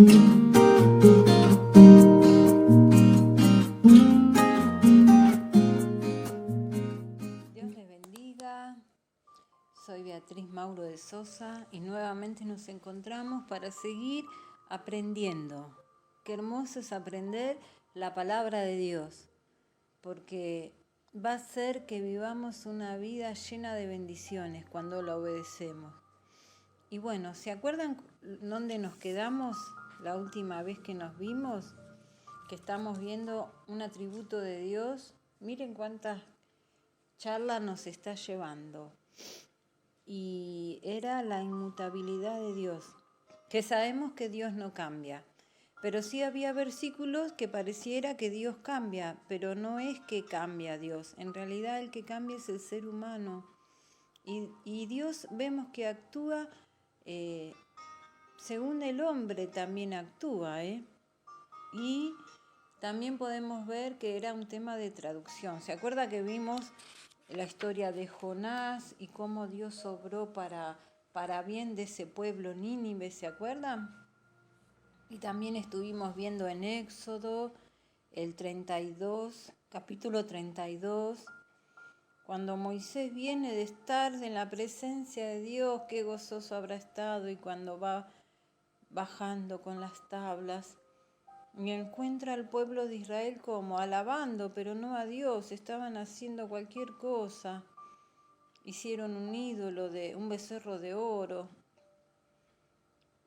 Dios les bendiga. Soy Beatriz Mauro de Sosa y nuevamente nos encontramos para seguir aprendiendo. Qué hermoso es aprender la palabra de Dios, porque va a hacer que vivamos una vida llena de bendiciones cuando la obedecemos. Y bueno, ¿se acuerdan dónde nos quedamos la última vez que nos vimos? Que estamos viendo un atributo de Dios. Miren cuántas charlas nos está llevando. Y era la inmutabilidad de Dios, que sabemos que Dios no cambia. Pero sí había versículos que pareciera que Dios cambia, pero no es que cambia Dios. En realidad el que cambia es el ser humano. Y Dios vemos que actúa según el hombre también actúa. Y también podemos ver que era un tema de traducción. ¿Se acuerda que vimos la historia de Jonás y cómo Dios obró para bien de ese pueblo Nínive? ¿Se acuerdan? Y también estuvimos viendo en Éxodo el 32, capítulo 32, cuando Moisés viene de estar en la presencia de Dios, qué gozoso habrá estado, y cuando va bajando con las tablas y encuentra al pueblo de Israel como alabando, pero no a Dios, estaban haciendo cualquier cosa. Hicieron un ídolo de un becerro de oro.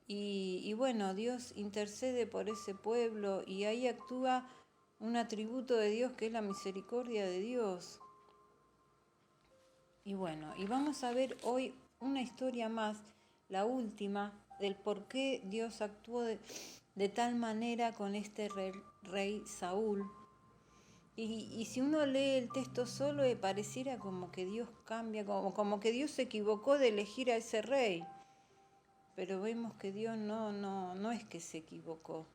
Y bueno, Dios intercede por ese pueblo y ahí actúa un atributo de Dios que es la misericordia de Dios. Y bueno, y vamos a ver hoy una historia más, la última, del por qué Dios actuó de tal manera con este rey Saúl. Y si uno lee el texto solo, pareciera como que Dios cambia, como que Dios se equivocó de elegir a ese rey. Pero vemos que Dios no es que se equivocó.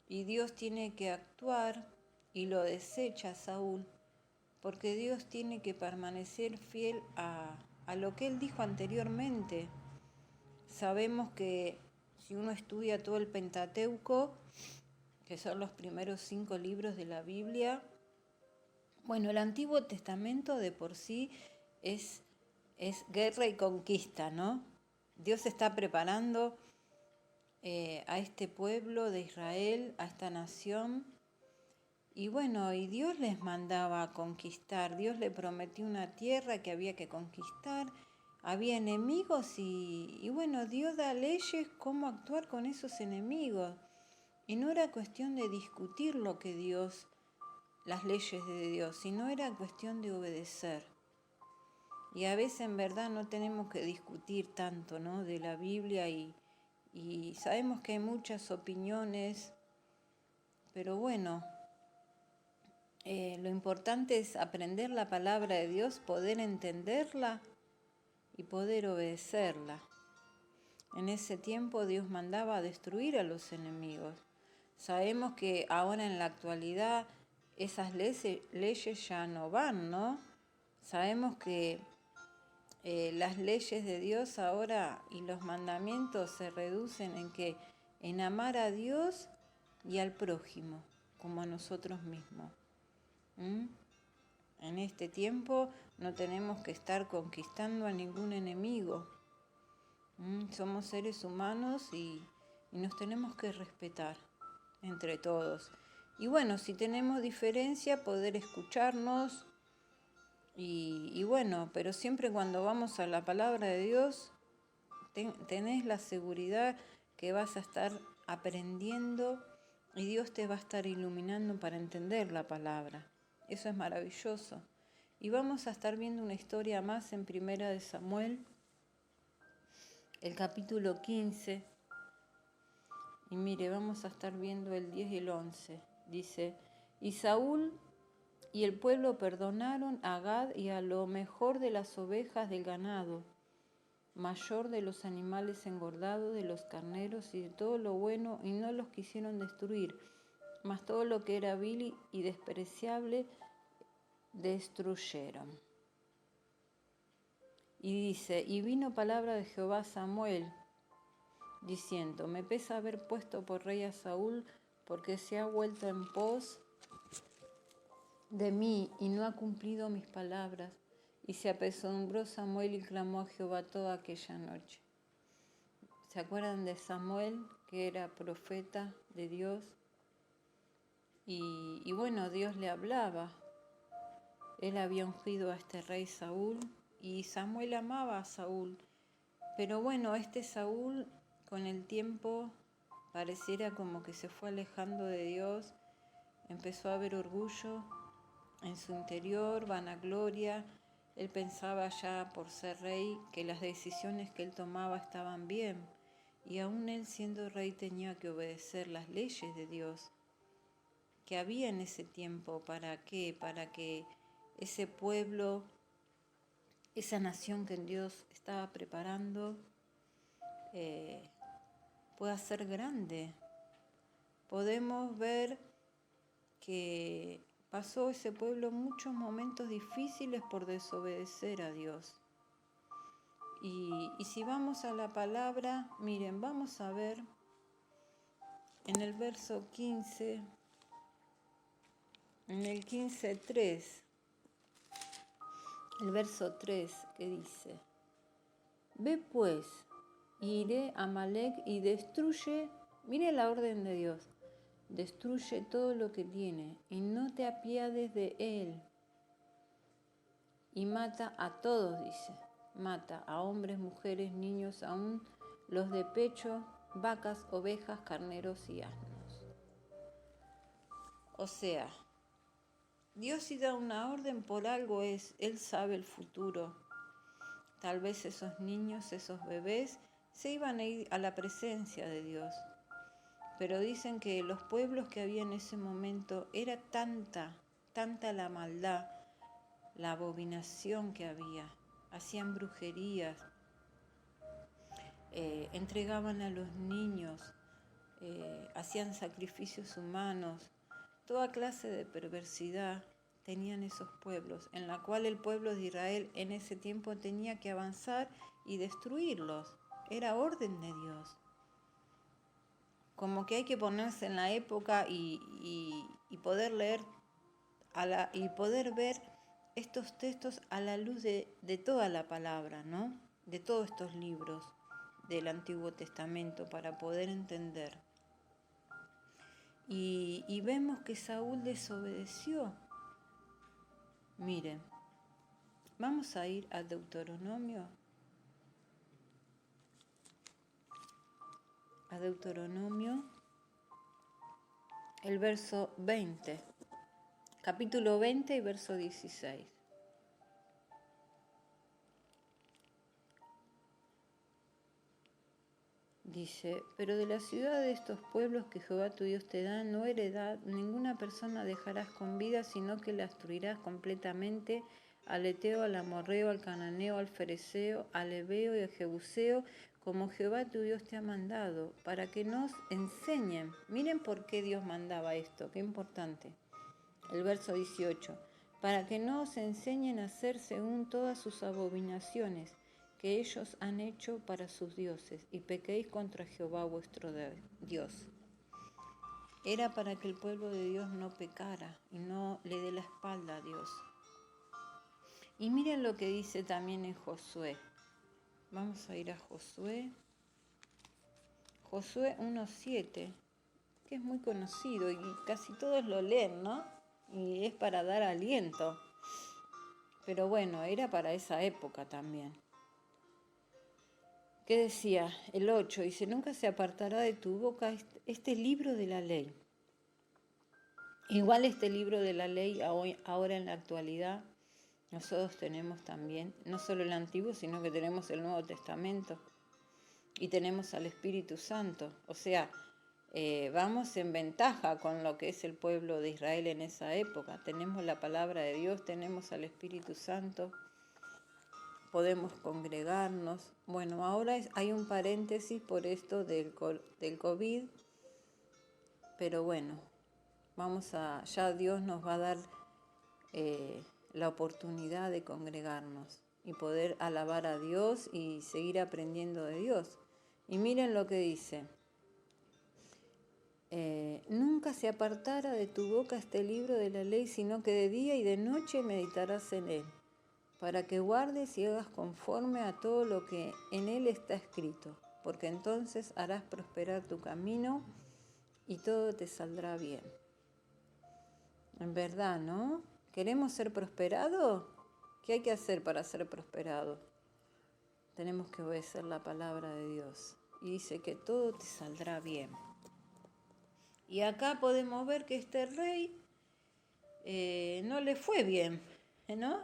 Y Dios tiene que actuar y lo desecha a Saúl, porque Dios tiene que permanecer fiel a lo que Él dijo anteriormente. Sabemos que si uno estudia todo el Pentateuco, que son los primeros 5 libros de la Biblia, bueno, el Antiguo Testamento de por sí es guerra y conquista, ¿no? Dios está preparando a este pueblo de Israel, a esta nación. Y bueno, y Dios les mandaba a conquistar. Dios le prometió una tierra que había que conquistar. Había enemigos y bueno, Dios da leyes cómo actuar con esos enemigos. Y no era cuestión de discutir las leyes de Dios, sino era cuestión de obedecer. Y a veces en verdad no tenemos que discutir tanto, ¿no?, de la Biblia y sabemos que hay muchas opiniones, pero bueno, lo importante es aprender la palabra de Dios, poder entenderla y poder obedecerla. En ese tiempo Dios mandaba a destruir a los enemigos. Sabemos que ahora en la actualidad esas leyes ya no van, ¿no? Sabemos que las leyes de Dios ahora y los mandamientos se reducen en amar a Dios y al prójimo, como a nosotros mismos. En este tiempo no tenemos que estar conquistando a ningún enemigo. Somos seres humanos y nos tenemos que respetar entre todos. Y bueno, si tenemos diferencia, poder escucharnos. Y bueno, pero siempre cuando vamos a la palabra de Dios, tenés la seguridad que vas a estar aprendiendo y Dios te va a estar iluminando para entender la palabra. Eso es maravilloso. Y vamos a estar viendo una historia más en Primera de Samuel, el capítulo 15. Y mire, vamos a estar viendo el 10 y el 11. Dice, y Saúl y el pueblo perdonaron a Gad y a lo mejor de las ovejas del ganado, mayor de los animales engordados, de los carneros y de todo lo bueno, y no los quisieron destruir, mas todo lo que era vil y despreciable destruyeron. Y dice, y vino palabra de Jehová a Samuel, diciendo: me pesa haber puesto por rey a Saúl, porque se ha vuelto en pos de mí y no ha cumplido mis palabras. Y se apesadumbró Samuel y clamó a Jehová toda aquella noche. ¿Se acuerdan de Samuel, que era profeta de Dios? Y bueno, Dios le hablaba. Él había ungido a este rey Saúl y Samuel amaba a Saúl. Pero bueno, este Saúl con el tiempo pareciera como que se fue alejando de Dios. Empezó a haber orgullo en su interior, vanagloria. Él pensaba ya por ser rey que las decisiones que él tomaba estaban bien. Y aún él siendo rey tenía que obedecer las leyes de Dios que había en ese tiempo. ¿Para qué? Para que ese pueblo, esa nación que Dios estaba preparando, pueda ser grande. Podemos ver que pasó ese pueblo muchos momentos difíciles por desobedecer a Dios. Y si vamos a la palabra, miren, vamos a ver en el verso 15, en el 15:3, el verso 3 que dice: ve pues, iré a Amalec y destruye, mire la orden de Dios, destruye todo lo que tiene y no te apiades de él. Y mata a todos, dice, mata a hombres, mujeres, niños, aún los de pecho, vacas, ovejas, carneros y asnos. O sea, Dios si da una orden por algo es, Él sabe el futuro. Tal vez esos niños, esos bebés, se iban a ir a la presencia de Dios. Pero dicen que los pueblos que había en ese momento era tanta la maldad, la abominación que había. Hacían brujerías, entregaban a los niños, hacían sacrificios humanos, toda clase de perversidad tenían esos pueblos, en la cual el pueblo de Israel en ese tiempo tenía que avanzar y destruirlos. Era orden de Dios. Como que hay que ponerse en la época y poder leer y poder ver estos textos a la luz de toda la palabra, ¿no? De todos estos libros del Antiguo Testamento para poder entender. Y vemos que Saúl desobedeció. Miren, vamos a ir a Deuteronomio. A Deuteronomio, el verso 20, capítulo 20 y verso 16. Dice: pero de la ciudad de estos pueblos que Jehová tu Dios te da, no heredad, ninguna persona dejarás con vida, sino que la destruirás completamente, al Eteo, al Amorreo, al Cananeo, al Fereceo, al Heveo y al Jebuseo, como Jehová tu Dios te ha mandado, para que nos enseñen. Miren por qué Dios mandaba esto, qué importante. El verso 18, para que no os enseñen a hacer según todas sus abominaciones que ellos han hecho para sus dioses, y pequéis contra Jehová vuestro Dios. Era para que el pueblo de Dios no pecara y no le dé la espalda a Dios. Y miren lo que dice también en Josué. Vamos a ir a Josué. Josué 1:7, que es muy conocido y casi todos lo leen, ¿no? Y es para dar aliento. Pero bueno, era para esa época también. ¿Qué decía? El 8 dice: nunca se apartará de tu boca este libro de la ley. Igual este libro de la ley ahora en la actualidad nosotros tenemos también, no solo el Antiguo, sino que tenemos el Nuevo Testamento y tenemos al Espíritu Santo. O sea, vamos en ventaja con lo que es el pueblo de Israel en esa época. Tenemos la palabra de Dios, tenemos al Espíritu Santo. Podemos congregarnos. Bueno, ahora hay un paréntesis por esto del COVID, pero bueno, ya Dios nos va a dar la oportunidad de congregarnos y poder alabar a Dios y seguir aprendiendo de Dios. Y miren lo que dice. Nunca se apartara de tu boca este libro de la ley, sino que de día y de noche meditarás en él, para que guardes y hagas conforme a todo lo que en él está escrito, porque entonces harás prosperar tu camino y todo te saldrá bien. En verdad, ¿no? ¿Queremos ser prosperados? ¿Qué hay que hacer para ser prosperados? Tenemos que obedecer la palabra de Dios. Y dice que todo te saldrá bien. Y acá podemos ver que este rey no le fue bien, ¿no?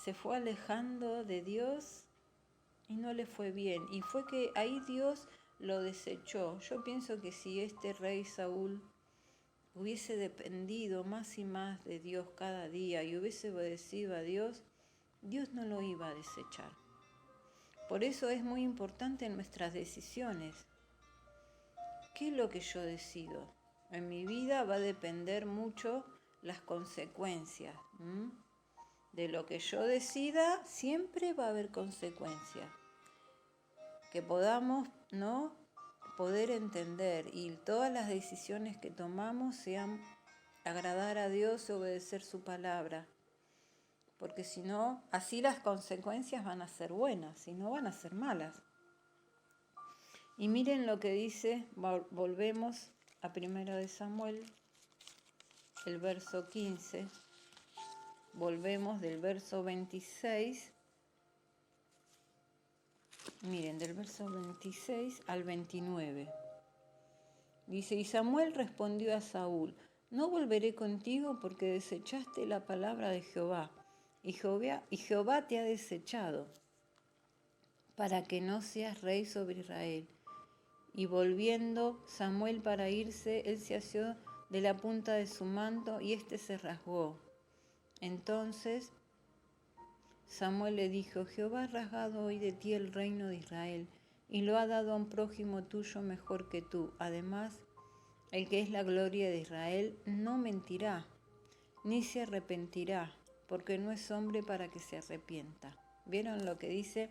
Se fue alejando de Dios y no le fue bien. Y fue que ahí Dios lo desechó. Yo pienso que si este rey Saúl hubiese dependido más y más de Dios cada día y hubiese obedecido a Dios, Dios no lo iba a desechar. Por eso es muy importante en nuestras decisiones. ¿Qué es lo que yo decido? En mi vida va a depender mucho las consecuencias. De lo que yo decida, siempre va a haber consecuencias. Que podamos, ¿no?, poder entender y todas las decisiones que tomamos sean agradar a Dios y obedecer su palabra. Porque si no, así las consecuencias van a ser buenas, si no van a ser malas. Y miren lo que dice, volvemos a 1 Samuel, el verso 15, volvemos del verso 26, miren, del verso 26 al 29. Dice, y Samuel respondió a Saúl, no volveré contigo porque desechaste la palabra de Jehová, y Jehová te ha desechado, para que no seas rey sobre Israel. Y volviendo Samuel para irse, él se asió de la punta de su manto y éste se rasgó. Entonces Samuel le dijo, Jehová ha rasgado hoy de ti el reino de Israel y lo ha dado a un prójimo tuyo mejor que tú. Además, el que es la gloria de Israel no mentirá, ni se arrepentirá, porque no es hombre para que se arrepienta. ¿Vieron lo que dice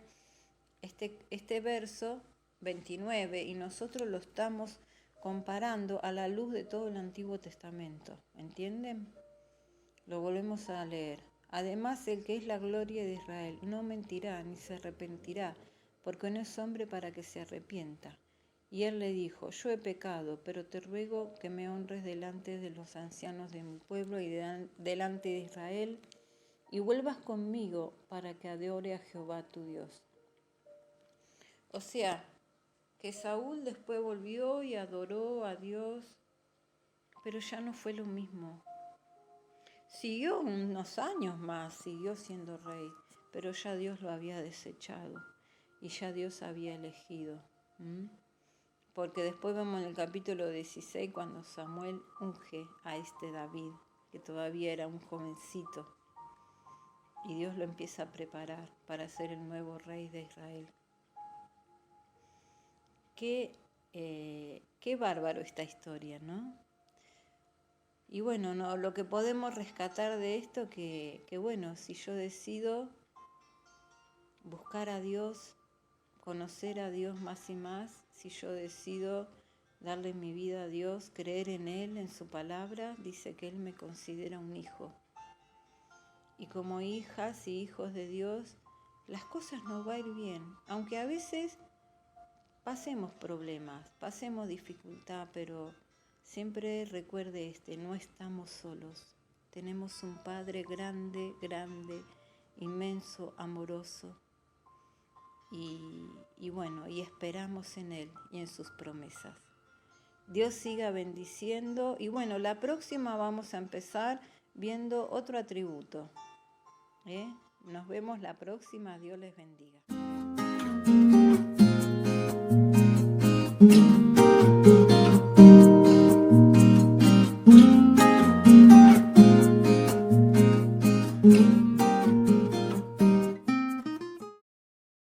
este verso 29? Y nosotros lo estamos comparando a la luz de todo el Antiguo Testamento. ¿Entienden? Lo volvemos a leer. Además, el que es la gloria de Israel no mentirá ni se arrepentirá, porque no es hombre para que se arrepienta. Y él le dijo, yo he pecado, pero te ruego que me honres delante de los ancianos de mi pueblo y delante de Israel, y vuelvas conmigo para que adore a Jehová tu Dios. O sea, que Saúl después volvió y adoró a Dios, pero ya no fue lo mismo. Siguió unos años más, siguió siendo rey, pero ya Dios lo había desechado y ya Dios había elegido. Porque después vemos en el capítulo 16 cuando Samuel unge a este David, que todavía era un jovencito, y Dios lo empieza a preparar para ser el nuevo rey de Israel. Qué bárbaro esta historia, ¿no? Y bueno, no, lo que podemos rescatar de esto, que bueno, si yo decido buscar a Dios, conocer a Dios más y más, si yo decido darle mi vida a Dios, creer en Él, en su palabra, dice que Él me considera un hijo. Y como hijas y hijos de Dios, las cosas nos van a ir bien, aunque a veces pasemos problemas, pasemos dificultad, pero siempre recuerde no estamos solos. Tenemos un Padre grande, grande, inmenso, amoroso. Y bueno, y esperamos en Él y en sus promesas. Dios siga bendiciendo. Y bueno, la próxima vamos a empezar viendo otro atributo. Nos vemos la próxima. Dios les bendiga.